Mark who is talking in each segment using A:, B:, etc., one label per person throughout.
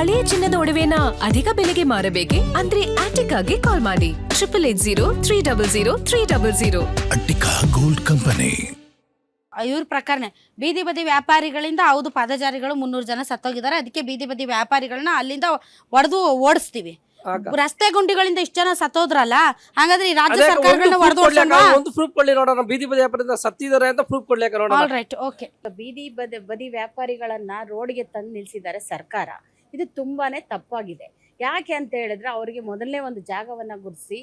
A: ಹಳೆಯ ಚಿನ್ನದ ಒಡವೆನ ಅಧಿಕ ಬೆಲೆಗೆ ಮಾರಬೇಕೆ? ಅಂದ್ರೆ ಆಟಿಕಾಗೆ ಕಾಲ್ ಮಾಡಿ 8880
B: ಅಟ್ಟಿಕಾ ಗೋಲ್ಡ್ ಕಂಪನಿ.
C: ಇವ್ರ ಪ್ರಕಾರನೇ ಬೀದಿ ಬದಿ ವ್ಯಾಪಾರಿಗಳಿಂದ ಹೌದು ಪಾದಚಾರಿಗಳು 300 ಜನ ಸತ್ತೋಗಿದ್ದಾರೆ. ಅದಕ್ಕೆ ಬೀದಿ ಬದಿ ವ್ಯಾಪಾರಿಗಳನ್ನ ಅಲ್ಲಿಂದ ಹೊಡೆದು ಓಡಿಸ್ತೀವಿ. ರಸ್ತೆ ಗುಂಡಿಗಳಿಂದ ಇಷ್ಟು ಜನ ಸತ್ತೋದ್ರಲ್ಲ, ಹಾಗಾದ್ರೆ ಈ ರಾಜ್ಯ ಸರ್ಕಾರಗಳನ್ನ
D: ಒಂದು ಪ್ರೂಫ್ ಕೊಡ್ಲಿ ನೋಡೋಣ. ಬೀದಿ ಬದಿ ವ್ಯಾಪಾರದಿಂದ ಸತ್ತಿದ್ದಾರೆ ಅಂತ ಪ್ರೂಫ್ ಕೊಡ್ಲಿಕ್ಕೆ ನೋಡೋಣ.
C: All right, okay.
E: ಬೀದಿ ಬದಿ ವ್ಯಾಪಾರಿಗಳನ್ನ ರೋಡ್ಗೆ ತಂದು ನಿಲ್ಸಿದ್ದಾರೆ ಸರ್ಕಾರ. ಇದು ತುಂಬಾನೇ ತಪ್ಪಾಗಿದೆ. ಯಾಕೆ ಅಂತ ಹೇಳಿದ್ರೆ ಅವರಿಗೆ ಮೊದಲನೇ ಒಂದು ಜಾಗವನ್ನ ಗುರುತಿಸಿ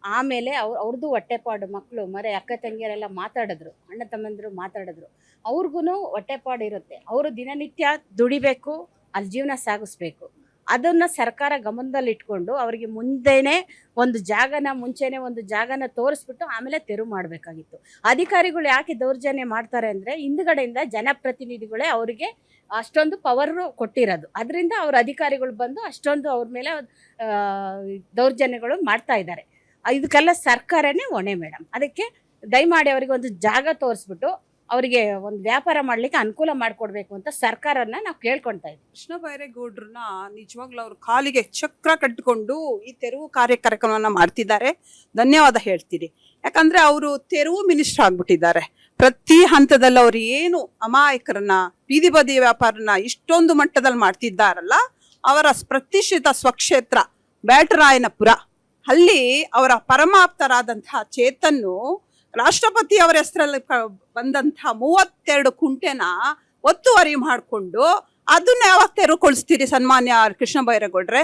E: ಆಮೇಲೆ ಅವ್ರದ್ದು ಹೊಟ್ಟೆಪಾಡು, ಮಕ್ಕಳು ಮರೆ ಅಕ್ಕ ತಂಗಿಯರೆಲ್ಲ ಮಾತಾಡಿದ್ರು, ಅಣ್ಣ ತಮ್ಮಂದಿರು ಮಾತಾಡಿದ್ರು. ಅವ್ರಿಗೂ ಹೊಟ್ಟೆಪಾಡು ಇರುತ್ತೆ. ಅವರು ದಿನನಿತ್ಯ ದುಡಿಬೇಕು, ಅಲ್ಲಿ ಜೀವನ ಸಾಗಿಸ್ಬೇಕು. ಅದನ್ನ ಸರ್ಕಾರ ಗಮನದಲ್ಲಿ ಇಟ್ಕೊಂಡು ಅವರಿಗೆ ಮುಂಚೆನೆ ಒಂದು ಜಾಗನ ತೋರಿಸ್ಬಿಟ್ಟು ಆಮೇಲೆ ತೆರವು ಮಾಡಬೇಕಾಗಿತ್ತು. ಅಧಿಕಾರಿಗಳು ಯಾಕೆ ದೌರ್ಜನ್ಯ ಮಾಡ್ತಾರೆ ಅಂದರೆ ಹಿಂದ್ಗಡೆಯಿಂದ ಜನಪ್ರತಿನಿಧಿಗಳೇ ಅವರಿಗೆ ಅಷ್ಟೊಂದು ಪವರ್ ಕೊಟ್ಟಿರೋದು. ಅದರಿಂದ ಅವ್ರ ಅಧಿಕಾರಿಗಳು ಬಂದು ಅಷ್ಟೊಂದು ಅವ್ರ ಮೇಲೆ ದೌರ್ಜನ್ಯಗಳು ಮಾಡ್ತಾ ಇದ್ದಾರೆ. ಇದಕ್ಕೆಲ್ಲ ಸರ್ಕಾರನೇ ಹೊಣೆ ಮೇಡಮ್. ಅದಕ್ಕೆ ದಯಮಾಡಿ ಅವರಿಗೆ ಒಂದು ಜಾಗ ತೋರಿಸ್ಬಿಟ್ಟು ಅವರಿಗೆ ಒಂದು ವ್ಯಾಪಾರ ಮಾಡ್ಲಿಕ್ಕೆ ಅನುಕೂಲ ಮಾಡಿಕೊಡ್ಬೇಕು ಅಂತ ಸರ್ಕಾರನ ನಾವು ಕೇಳ್ಕೊಳ್ತಾ ಇದ್ದೀವಿ.
F: ಕೃಷ್ಣ ಬೈರೇಗೌಡ್ರನ್ನ ನಿಜವಾಗ್ಲೂ ಅವ್ರ ಕಾಲಿಗೆ ಚಕ್ರ ಕಟ್ಟಿಕೊಂಡು ಈ ತೆರವು ಕಾರ್ಯಕ್ರಮವನ್ನ ಮಾಡ್ತಿದ್ದಾರೆ. ಧನ್ಯವಾದ ಹೇಳ್ತೀನಿ. ಯಾಕಂದ್ರೆ ಅವರು ತೆರವು ಮಿನಿಸ್ಟರ್ ಆಗ್ಬಿಟ್ಟಿದ್ದಾರೆ. ಪ್ರತಿ ಹಂತದಲ್ಲಿ ಅವ್ರು ಏನು ಅಮಾಯಕರನ್ನ, ಬೀದಿ ಬದಿ ವ್ಯಾಪಾರನ ಇಷ್ಟೊಂದು ಮಟ್ಟದಲ್ಲಿ ಮಾಡ್ತಿದ್ದಾರಲ್ಲ, ಅವರ ಪ್ರತಿಷ್ಠಿತ ಸ್ವಕ್ಷೇತ್ರ ಬ್ಯಾಟರಾಯನಪುರ, ಅಲ್ಲಿ ಅವರ ಪರಮಾಪ್ತರಾದಂತಹ ಚೇತನ್ನು ರಾಷ್ಟ್ರಪತಿ ಅವರ ಹೆಸರಲ್ಲಿ ಬಂದಂತಹ 32 ಕುಂಟೆನ ಒತ್ತುವರಿ ಮಾಡಿಕೊಂಡು ಅದನ್ನ ಯಾವಾಗ ತೆರವುಗೊಳಿಸ್ತೀರಿ ಸನ್ಮಾನ್ಯ ಕೃಷ್ಣ ಬೈರೇಗೌಡ್ರೆ?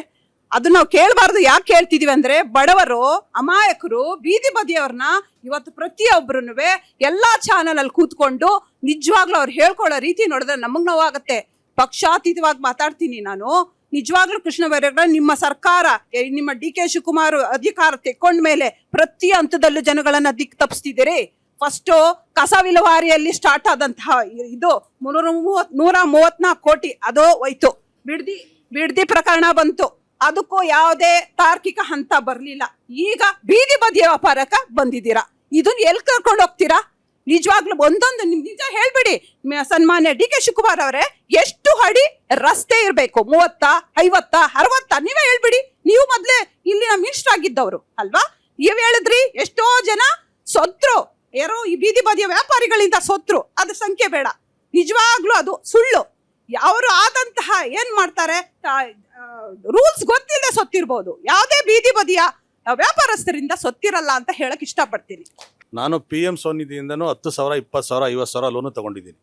F: ಅದು ನಾವು ಕೇಳಬಾರ್ದು. ಯಾಕೆ ಕೇಳ್ತಿದೀವಿ ಅಂದ್ರೆ, ಬಡವರು, ಅಮಾಯಕರು, ಬೀದಿ ಬದಿಯವ್ರನ್ನ ಇವತ್ತು ಪ್ರತಿಯೊಬ್ಬರೂ ಎಲ್ಲಾ ಚಾನಲ್ ಅಲ್ಲಿ ಕೂತ್ಕೊಂಡು ನಿಜವಾಗ್ಲೂ ಅವ್ರು ಹೇಳ್ಕೊಳ್ಳೋ ರೀತಿ ನೋಡಿದ್ರೆ ನಮಗ್ ನೋವಾಗತ್ತೆ. ಪಕ್ಷಾತೀತವಾಗಿ ಮಾತಾಡ್ತೀನಿ ನಾನು. ನಿಜವಾಗ್ಲೂ ಕೃಷ್ಣ ಬೈರೇಗೌಡ, ನಿಮ್ಮ ಸರ್ಕಾರ, ನಿಮ್ಮ ಡಿ ಕೆ ಶಿವಕುಮಾರ್ ಅಧಿಕಾರ ತೆಕ್ಕೊಂಡ್ಮೇಲೆ ಪ್ರತಿ ಹಂತದಲ್ಲೂ ಜನಗಳನ್ನ ದಿಕ್ಕು ತಪ್ಪಿಸ್ತಿದ್ದೀರಿ. ಫಸ್ಟ್ ಕಸ ವಿಲೇವಾರಿಯಲ್ಲಿ ಸ್ಟಾರ್ಟ್ ಆದಂತಹ ಇದು 134 ಕೋಟಿ ಅದು ಹೋಯ್ತು. ಬಿಡ್ದಿ ಪ್ರಕರಣ ಬಂತು, ಅದಕ್ಕೂ ಯಾವುದೇ ತಾರ್ಕಿಕ ಹಂತ ಬರ್ಲಿಲ್ಲ. ಈಗ ಬೀದಿ ಬದಿಯ ವ್ಯಾಪಾರಕ್ಕೆ ಬಂದಿದ್ದೀರಾ. ಇದನ್ನ ಎಲ್ಲಿ ಕರ್ಕೊಂಡು ಹೋಗ್ತೀರಾ? ನಿಜವಾಗ್ಲೂ ಒಂದೊಂದು ನಿಜ ಹೇಳ್ಬಿಡಿ ಸನ್ಮಾನ್ಯ ಡಿ ಕೆ ಶಿವಕುಮಾರ್ ಅವರೇ, ಎಷ್ಟು ಅಡಿ ರಸ್ತೆ ಇರ್ಬೇಕು? 30, 50, 60? ನೀವೇ ಹೇಳ್ಬಿಡಿ. ನೀವು ಮೊದ್ಲೇ ಇಲ್ಲಿನ ಮಿನಿಸ್ಟರ್ ಆಗಿದ್ದವರು ಅಲ್ವಾ? ನೀವ್ ಹೇಳಿದ್ರಿ ಎಷ್ಟೋ ಜನ ಸೊತ್ರು, ಯಾರೋ ಈ ಬೀದಿ ಬದಿಯ ವ್ಯಾಪಾರಿಗಳಿಂದ ಸೊತ್ರು. ಅದ್ರ ಸಂಖ್ಯೆ ಬೇಡ. ನಿಜವಾಗ್ಲೂ ಅದು ಸುಳ್ಳು. ಅವರು ಆದಂತಹ ಏನ್ ಮಾಡ್ತಾರೆ, ರೂಲ್ಸ್ ಗೊತ್ತಿಲ್ಲದೆ ಸೊತ್ತಿರ್ಬೋದು. ಯಾವುದೇ ಬೀದಿ ಬದಿಯ ವ್ಯಾಪಾರಸ್ಥರಿಂದ ಸೊತ್ತಿರಲ್ಲ ಅಂತ ಹೇಳಕ್ ಇಷ್ಟಪಡ್ತೀನಿ.
G: ನಾನು PM ಸ್ವನಿಧಿಯಿಂದನೂ 10,000, 20,000, 50,000 ಲೋನು ತೊಗೊಂಡಿದ್ದೀನಿ.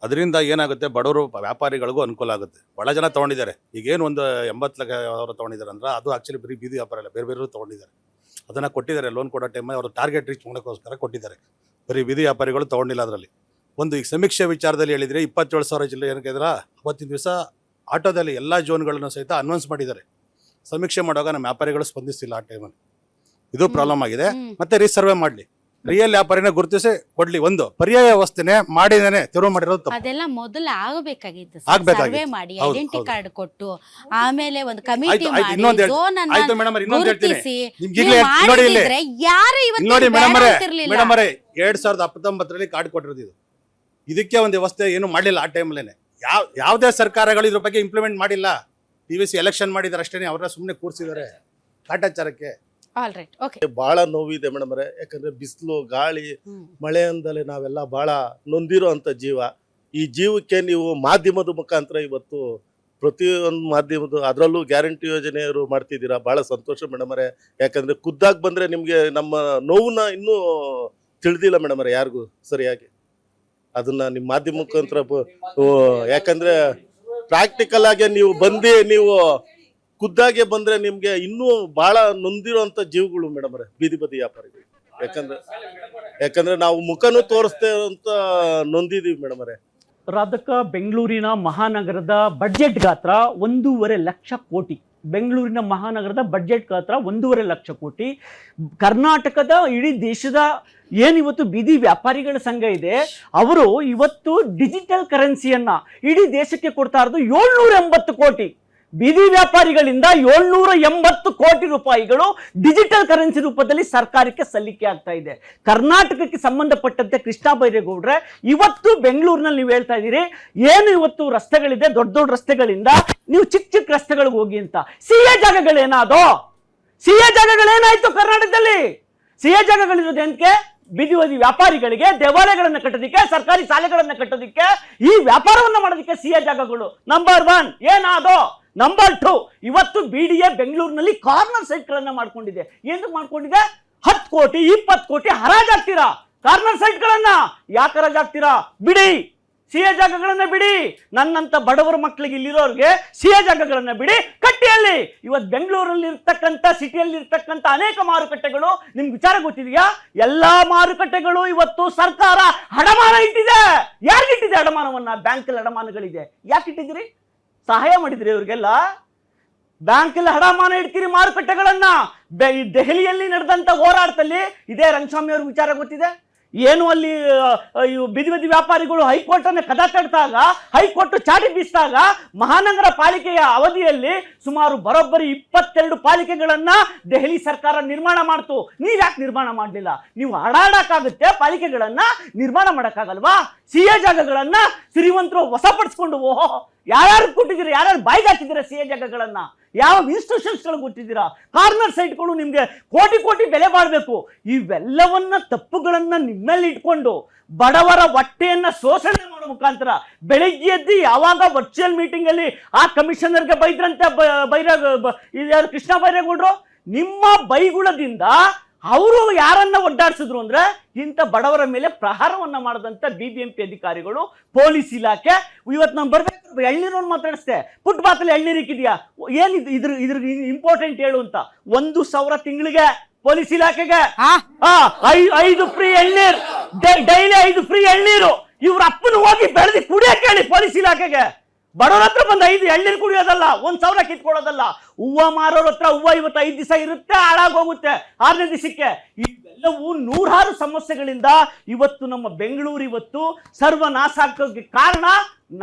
G: ಅದರಿಂದ ಏನಾಗುತ್ತೆ, ಬಡವರು ವ್ಯಾಪಾರಿಗಳಿಗೂ ಅನುಕೂಲ ಆಗುತ್ತೆ. ಭಾಳ ಜನ ತೊಗೊಂಡಿದ್ದಾರೆ. ಈಗೇನು ಒಂದು 80 ಲಕ್ಷ ತೊಗೊಂಡಿದ್ದಾರೆ ಅಂದ್ರೆ ಅದು ಆ್ಯಕ್ಚುಲಿ ಬರೀ ಬೀದಿ ವ್ಯಾಪಾರ ಇಲ್ಲ, ಬೇರೆ ಬೇರೆ ತೊಗೊಂಡಿದ್ದಾರೆ. ಅದನ್ನು ಕೊಟ್ಟಿದ್ದಾರೆ. ಲೋನ್ ಕೊಡೋ ಟೈಮಲ್ಲಿ ಅವರು ಟಾರ್ಗೆಟ್ ರೀಚ್ ಮಾಡೋಕ್ಕೋಸ್ಕರ ಕೊಟ್ಟಿದ್ದಾರೆ. ಬರೀ ಬೀದಿ ವ್ಯಾಪಾರಿಗಳು ತೊಗೊಂಡಿಲ್ಲ. ಅದರಲ್ಲಿ ಒಂದು ಈಗ ಸಮೀಕ್ಷೆ ವಿಚಾರದಲ್ಲಿ ಹೇಳಿದರೆ 27,000 ಜಿಲ್ಲೆ ಏನಕ್ಕೆ ಇದ್ರೆ, ಅವತ್ತಿನ ದಿವಸ ಆಟೋದಲ್ಲಿ ಎಲ್ಲ ಜೋನ್ಗಳನ್ನು ಸಹಿತ ಅನೌನ್ಸ್ ಮಾಡಿದ್ದಾರೆ. ಸಮೀಕ್ಷೆ ಮಾಡುವಾಗ ನಮ್ಮ ವ್ಯಾಪಾರಿಗಳು ಸ್ಪಂದಿಸಿಲ್ಲ ಆ ಟೈಮಲ್ಲಿ. ಇದು ಪ್ರಾಬ್ಲಮ್ ಆಗಿದೆ. ಮತ್ತೆ ರೀಸರ್ವೆ ಮಾಡಲಿ, ರಿಯಲ್ ವ್ಯಾಪಾರಿನ ಗುರುತಿಸಿ ಕೊಡ್ಲಿ. ಒಂದು ಪರ್ಯಾಯ ವ್ಯವಸ್ಥೆನೆ ಮಾಡಿದೇನೆ ತೆರವು ಮಾಡಿರೋದು ತಪ್ಪು.
C: ಅದೆಲ್ಲ ಮೊದಲು ಆಗಬೇಕಾಗಿತ್ತು. ಸರ್ವೆ ಮಾಡಿ ಐಡೆಂಟಿ ಕಾರ್ಡ್ ಕೊಟ್ಟು ಆಮೇಲೆ ಒಂದು ಕಮಿಟಿ ಮಾಡಿ
G: ಆಯ್ತು ಮೇಡಮ್, ಇನ್ನೊಂದು ಹೇಳ್ತೀನಿ.
C: ಯಾರು
G: ನೋಡಿ ಮೇಡಮ್ 2019 ಕಾರ್ಡ್ ಕೊಟ್ಟಿರೋದು ಇದು. ಇದಕ್ಕೆ ಒಂದು ವ್ಯವಸ್ಥೆ ಏನು ಮಾಡಲಿಲ್ಲ ಆ ಟೈಮಲ್ಲೇನೆ. ಯಾವುದೇ ಸರ್ಕಾರಗಳು ಇದ್ರ ಬಗ್ಗೆ ಇಂಪ್ಲಿಮೆಂಟ್ ಮಾಡಿಲ್ಲ. PVC ಎಲೆಕ್ಷನ್ ಮಾಡಿದಾರೆ ಅಷ್ಟೇ, ಅವ್ರನ್ನ ಸುಮ್ಮನೆ ಕೂರಿಸಿದ್ದಾರೆ ಕಾಟಾಚಾರಕ್ಕೆ.
H: ಬಹಳ ನೋವಿದೆ ಮೇಡಮ್ ಅವರೇ. ಯಾಕಂದ್ರೆ ಬಿಸಿಲು, ಗಾಳಿ, ಮಳೆ ಅಂದಲೇ ನಾವೆಲ್ಲ ಬಹಳ ನೊಂದಿರೋ ಅಂತ ಜೀವ. ಈ ಜೀವಕ್ಕೆ ನೀವು ಮಾಧ್ಯಮದ ಮುಖಾಂತರ ಇವತ್ತು ಪ್ರತಿಯೊಂದು ಮಾಧ್ಯಮದ, ಅದರಲ್ಲೂ ಗ್ಯಾರಂಟಿ ಯೋಜನೆಯವರು ಮಾಡ್ತಿದ್ದೀರಾ. ಬಹಳ ಸಂತೋಷ ಮೇಡಮ್ ಅವರೇ. ಯಾಕಂದ್ರೆ ಖುದ್ದಾಗಿ ಬಂದ್ರೆ ನಿಮ್ಗೆ ನಮ್ಮ ನೋವನ್ನ ಇನ್ನೂ ತಿಳಿದಿಲ್ಲ ಮೇಡಮ್ ಅವರೇ ಯಾರಿಗೂ ಸರಿಯಾಗಿ. ಅದನ್ನ ನಿಮ್ಮ ಮಾಧ್ಯಮ ಮುಖಾಂತರ, ಯಾಕಂದ್ರೆ ಪ್ರಾಕ್ಟಿಕಲ್ ಆಗಿ ನೀವು ಖುದ್ದಾಗೆ ಬಂದ್ರೆ ನಿಮ್ಗೆ ಇನ್ನೂ ಬಹಳ ನೊಂದಿರುವಂತ ಜೀವಗಳು ಮೇಡಮ್ ಅವರೇ ಬೀದಿ ಬದಿ ವ್ಯಾಪಾರಿಗಳು. ಯಾಕಂದ್ರೆ ನಾವು ಮುಖನೂ ತೋರಿಸ್ತೇವೆ ಅಂತ ನೊಂದಿದೀವಿ ಮೇಡಮ್ ಅವರೇ.
I: ರಾಧಕ ಬೆಂಗಳೂರಿನ ಮಹಾನಗರದ ಬಡ್ಜೆಟ್ ಗಾತ್ರ 1.5 ಲಕ್ಷ ಕೋಟಿ. ಬೆಂಗಳೂರಿನ ಮಹಾನಗರದ ಬಡ್ಜೆಟ್ ಗಾತ್ರ 1.5 ಲಕ್ಷ ಕೋಟಿ. ಕರ್ನಾಟಕದ ಇಡೀ ದೇಶದ ಏನಿವತ್ತು ಬೀದಿ ವ್ಯಾಪಾರಿಗಳ ಸಂಘ ಇದೆ, ಅವರು ಇವತ್ತು ಡಿಜಿಟಲ್ ಕರೆನ್ಸಿಯನ್ನ ಇಡೀ ದೇಶಕ್ಕೆ ಕೊಡ್ತಾ ಇರೋದು 780 ಕೋಟಿ. ಬೀದಿ ವ್ಯಾಪಾರಿಗಳಿಂದ 780 ಕೋಟಿ ರೂಪಾಯಿಗಳು ಡಿಜಿಟಲ್ ಕರೆನ್ಸಿ ರೂಪದಲ್ಲಿ ಸರ್ಕಾರಕ್ಕೆ ಸಲ್ಲಿಕೆ ಆಗ್ತಾ ಇದೆ. ಕರ್ನಾಟಕಕ್ಕೆ ಸಂಬಂಧಪಟ್ಟಂತೆ ಕೃಷ್ಣ ಬೈರೇಗೌಡ್ರೆ, ಇವತ್ತು ಬೆಂಗಳೂರಿನಲ್ಲಿ ನೀವು ಹೇಳ್ತಾ ಇದ್ದೀರಿ ಏನು ಇವತ್ತು ರಸ್ತೆಗಳಿದೆ, ದೊಡ್ಡ ದೊಡ್ಡ ರಸ್ತೆಗಳಿಂದ ನೀವು ಚಿಕ್ಕ ಚಿಕ್ಕ ರಸ್ತೆಗಳಿಗೆ ಹೋಗಿ ಅಂತ. ಸಿಎ ಜಾಗಗಳೇನಾದೋ? ಸಿಎ ಜಾಗಗಳೇನಾಯ್ತು ಕರ್ನಾಟಕದಲ್ಲಿ? ಸಿಎ ಜಾಗಗಳಿರೋದು ಏನಕ್ಕೆ? ಬೀದಿ ಬದಿ ವ್ಯಾಪಾರಿಗಳಿಗೆ, ದೇವಾಲಯಗಳನ್ನು ಕಟ್ಟೋದಿಕ್ಕೆ, ಸರ್ಕಾರಿ ಶಾಲೆಗಳನ್ನು ಕಟ್ಟೋದಿಕ್ಕೆ, ಈ ವ್ಯಾಪಾರವನ್ನು ಮಾಡೋದಕ್ಕೆ ಸಿಎ ಜಾಗಗಳು. ನಂಬರ್ 1 ಏನಾದೋ? ನಂಬರ್ 2, ಇವತ್ತು BDA ಬೆಂಗಳೂರಿನಲ್ಲಿ ಕಾರ್ನರ್ ಸೈಟ್ಗಳನ್ನ ಮಾಡ್ಕೊಂಡಿದೆ. ಏನು ಮಾಡ್ಕೊಂಡಿದೆ? 10 ಕೋಟಿ 20 ಕೋಟಿ ಹರಾಜಾಗ್ತೀರಾ ಕಾರ್ನರ್ ಸೈಟ್ಗಳನ್ನ. ಯಾಕೆ ಹರಾಜಾಗ್ತೀರಾ? ಬಿಡಿ, ಸಿಎ ಜಾಗಗಳನ್ನ ಬಿಡಿ. ನನ್ನಂತ ಬಡವರ ಮಕ್ಕಳಿಗೆ, ಇಲ್ಲಿರೋರಿಗೆ ಸಿಎ ಜಾಗಗಳನ್ನ ಬಿಡಿ, ಕಟ್ಟಿಯಲ್ಲಿ. ಇವತ್ತು ಬೆಂಗಳೂರಲ್ಲಿ ಇರ್ತಕ್ಕಂಥ, ಸಿಟಿಯಲ್ಲಿ ಇರ್ತಕ್ಕಂಥ ಅನೇಕ ಮಾರುಕಟ್ಟೆಗಳು ನಿಮ್ಗೆ ವಿಚಾರ ಗೊತ್ತಿದೆಯಾ? ಎಲ್ಲಾ ಮಾರುಕಟ್ಟೆಗಳು ಇವತ್ತು ಸರ್ಕಾರ ಅಡಮಾನ ಇಟ್ಟಿದೆ. ಯಾರಿಗಿಟ್ಟಿದೆ ಅಡಮಾನವನ್ನ? ಬ್ಯಾಂಕಲ್ಲಿ ಅಡಮಾನಗಳಿದೆ. ಯಾಕೆ ಇಟ್ಟಿದ್ದೀರಿ? ಸಹಾಯ ಮಾಡಿದ್ರಿ ಇವ್ರಿಗೆಲ್ಲ? ಬ್ಯಾಂಕಲ್ಲಿ ಅಡಮಾನ ಇಡ್ತೀರಿ ಮಾರುಕಟ್ಟೆಗಳನ್ನ. ದೆಹಲಿಯಲ್ಲಿ ನಡೆದಂತ ಹೋರಾಟದಲ್ಲಿ ಇದೇ ರಂಗಸ್ವಾಮಿ ಅವ್ರ ವಿಚಾರ ಗೊತ್ತಿದೆ. ಏನು ಅಲ್ಲಿ ಬೀದಿ ಬದಿ ವ್ಯಾಪಾರಿಗಳು ಹೈಕೋರ್ಟ್ ಅನ್ನು ಕದ ತಡ್ದಾಗ, ಹೈಕೋರ್ಟ್ ಚಾಟಿ ಬೀಸಿದಾಗ, ಮಹಾನಗರ ಪಾಲಿಕೆಯ ಅವಧಿಯಲ್ಲಿ ಸುಮಾರು ಬರೋಬ್ಬರಿ 22 ಪಾಲಿಕೆಗಳನ್ನ ದೆಹಲಿ ಸರ್ಕಾರ ನಿರ್ಮಾಣ ಮಾಡ್ತು. ನೀವ್ಯಾಕೆ ನಿರ್ಮಾಣ ಮಾಡಲಿಲ್ಲ? ನೀವು ಆಡಾಡಕ್ಕಾಗುತ್ತೆ, ಪಾಲಿಕೆಗಳನ್ನ ನಿರ್ಮಾಣ ಮಾಡೋಕ್ಕಾಗಲ್ವಾ? ಸಿಎ ಜಾಗಗಳನ್ನ ಶ್ರೀಮಂತರು ವಶಪಡಿಸ್ಕೊಂಡು, ಓಹೋ ಯಾರ್ಯಾರು ಕೊಟ್ಟಿದ್ದೀರಾ, ಯಾರ್ಯಾರು ಬಾಯ್ಗೆ ಹಾಕಿದ್ದೀರಾ ಸಿಎ ಜಾಗಗಳನ್ನ? ಯಾವ ಇನ್ಸ್ಟಿಟ್ಯೂಷನ್ಸ್ಗಳು ಕೊಟ್ಟಿದ್ದೀರಾ? ಕಾರ್ನರ್ ಸೈಟ್ಗಳು ನಿಮಗೆ ಕೋಟಿ ಕೋಟಿ ಬೆಲೆ ಬಾಳ್ಬೇಕು. ಇವೆಲ್ಲವನ್ನ ತಪ್ಪುಗಳನ್ನ ನಿಮ್ಮಲ್ಲಿ ಇಟ್ಕೊಂಡು ಬಡವರ ಹೊಟ್ಟೆಯನ್ನ ಶೋಷಣೆ ಮಾಡೋ ಮುಖಾಂತರ ಬೆಳಿಗ್ಗೆ ಎದ್ದು ಯಾವಾಗ ವರ್ಚುವಲ್ ಮೀಟಿಂಗ್ ಅಲ್ಲಿ ಆ ಕಮಿಷನರ್ಗೆ ಬೈದ್ರಂತೆ ಕೃಷ್ಣ ಬೈರೇಗೌಡರು, ನಿಮ್ಮ ಬೈಗುಳದಿಂದ ಅವರು ಯಾರನ್ನ ಒಡ್ಡಾಡ್ಸಿದ್ರು ಅಂದ್ರೆ ಇಂಥ ಬಡವರ ಮೇಲೆ ಪ್ರಹಾರವನ್ನ ಮಾಡದಂತ BBMP ಅಧಿಕಾರಿಗಳು, ಪೊಲೀಸ್ ಇಲಾಖೆ. ಇವತ್ತು ನಾವು ಬರ್ಬೇಕು, ಎಳ್ನೀರು ಮಾತಾಡಿಸ್ತೆ, ಪುಟ್ ಬಾತಲ್ಲಿ ಎಳ್ನೀರು ಇಕ್ಕಿದ್ಯಾ, ಏನಿದು ಇದ್ರ ಇಂಪಾರ್ಟೆಂಟ್ ಹೇಳು ಅಂತ. 1,000 ತಿಂಗಳಿಗೆ ಪೊಲೀಸ್ ಇಲಾಖೆಗೆ 5 ಫ್ರೀ ಎಳ್ನೀರು, ಡೈಲಿ 5 ಫ್ರೀ ಎಳ್ನೀರು. ಇವ್ರ ಅಪ್ಪನ ಹೋಗಿ ಬೆಳೆದಿ ಕುಡಿಯಕ್ಕೆ ಹೇಳಿ ಪೊಲೀಸ್ ಇಲಾಖೆಗೆ. ಬಡವರ ಹತ್ರ ಬಂದು 5 ಎಳ್ನೀರು ಕುಡಿಯೋದಲ್ಲ, 1,000 ಕಿತ್ಕೊಳ್ಳೋದಲ್ಲ. ಹೂವ ಮಾರೋರ ಹತ್ರ ಹೂವ ಇವತ್ತು 5 ದಿವಸ ಇರುತ್ತೆ, ಹಾಳಾಗೋಗುತ್ತೆ 6ನೇ ದಿವಸಕ್ಕೆ. ಇವೆಲ್ಲವೂ 100 ಸಮಸ್ಯೆಗಳಿಂದ ಇವತ್ತು ನಮ್ಮ ಬೆಂಗಳೂರು ಇವತ್ತು ಸರ್ವನಾಶ ಆಗೋಕ್ಕೆ ಕಾರಣ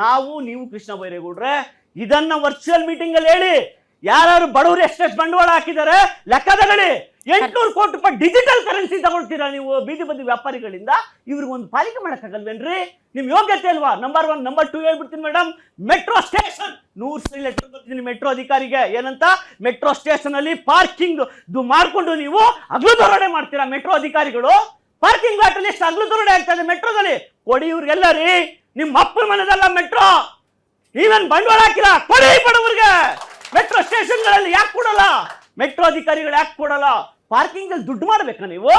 I: ನಾವು, ನೀವು ಕೃಷ್ಣ ಬೈರೇಗೌಡ್ರೆ. ಇದನ್ನ ವರ್ಚುವಲ್ ಮೀಟಿಂಗ್ ಅಲ್ಲಿ ಹೇಳಿ. ಯಾರು ಬಡವರು ಎಷ್ಟೆಷ್ಟು ಬಂಡವಾಳ ಹಾಕಿದ್ದಾರೆ ಲೆಕ್ಕ ತಗೊಳ್ಳಿ. 800 ಕೋಟಿ ರೂಪಾಯಿ ಡಿಜಿಟಲ್ ಕರೆನ್ಸಿ ತಗೊಳ್ತೀರಾ ನೀವು ಬೀದಿ ಬದಿ ವ್ಯಾಪಾರಿಗಳಿಂದ. ಇವ್ರಿಗೆ ಒಂದು ಪಾಲಿಕೆ ಮಾಡಕ್ಕಾಗಲ್ವೇನ್ರಿ? ನಿಮ್ ಯೋಗ್ಯತೆ ಅಲ್ವಾ? ನಂಬರ್ 1. ನಂಬರ್ 2 ಹೇಳ್ಬಿಡ್ತೀನಿ ಮೇಡಮ್, ಮೆಟ್ರೋ ಸ್ಟೇಷನ್ 100 ಲೆಟರ್ ಬರ್ತೀನಿ ಮೆಟ್ರೋ ಅಧಿಕಾರಿಗೆ. ಏನಂತ? ಮೆಟ್ರೋ ಸ್ಟೇಷನ್ ಅಲ್ಲಿ ಪಾರ್ಕಿಂಗ್ ಮಾಡ್ಕೊಂಡು ನೀವು ಅಗ್ಲು ದೊರಡೆ ಮಾಡ್ತೀರಾ ಮೆಟ್ರೋ ಅಧಿಕಾರಿಗಳು. ಪಾರ್ಕಿಂಗ್ ಲಾಟ್ ಅಲ್ಲಿ ಎಷ್ಟು ಅಗ್ಲು ದೊರಡೆ ಆಗ್ತಾ ಇದೆ ಮೆಟ್ರೋದಲ್ಲಿ. ಕೊಡಿ ಇವ್ರಿಗೆಲ್ಲ ರೀ. ನಿಮ್ಮ ಅಪ್ಪನ ಮನೆದಲ್ಲ ಮೆಟ್ರೋ, ನೀವೇನ್ ಬಂಡವಾಳ ಹಾಕಿಲ್ಲ, ಕೊಡಿ ಬಡವರಿಗೆ. ಮೆಟ್ರೋ ಸ್ಟೇಷನ್ಗಳಲ್ಲಿ ಯಾಕೆ ಕೊಡಲ್ಲ? ಮೆಟ್ರೋ ಅಧಿಕಾರಿಗಳು ಯಾಕೆ ಕೊಡಲ್ಲ? ಪಾರ್ಕಿಂಗ್ ಅಲ್ಲಿ ದುಡ್ಡು ಮಾಡ್ಬೇಕಾ ನೀವು?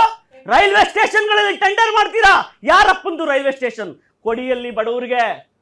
I: ರೈಲ್ವೆ ಸ್ಟೇಷನ್ಗಳಲ್ಲಿ ಟೆಂಡರ್ ಮಾಡ್ತೀರಾ? ಯಾರಪ್ಪಂದು ರೈಲ್ವೆ ಸ್ಟೇಷನ್? ಕೊಡಿಯಲ್ಲಿ ಬಡವರಿಗೆ.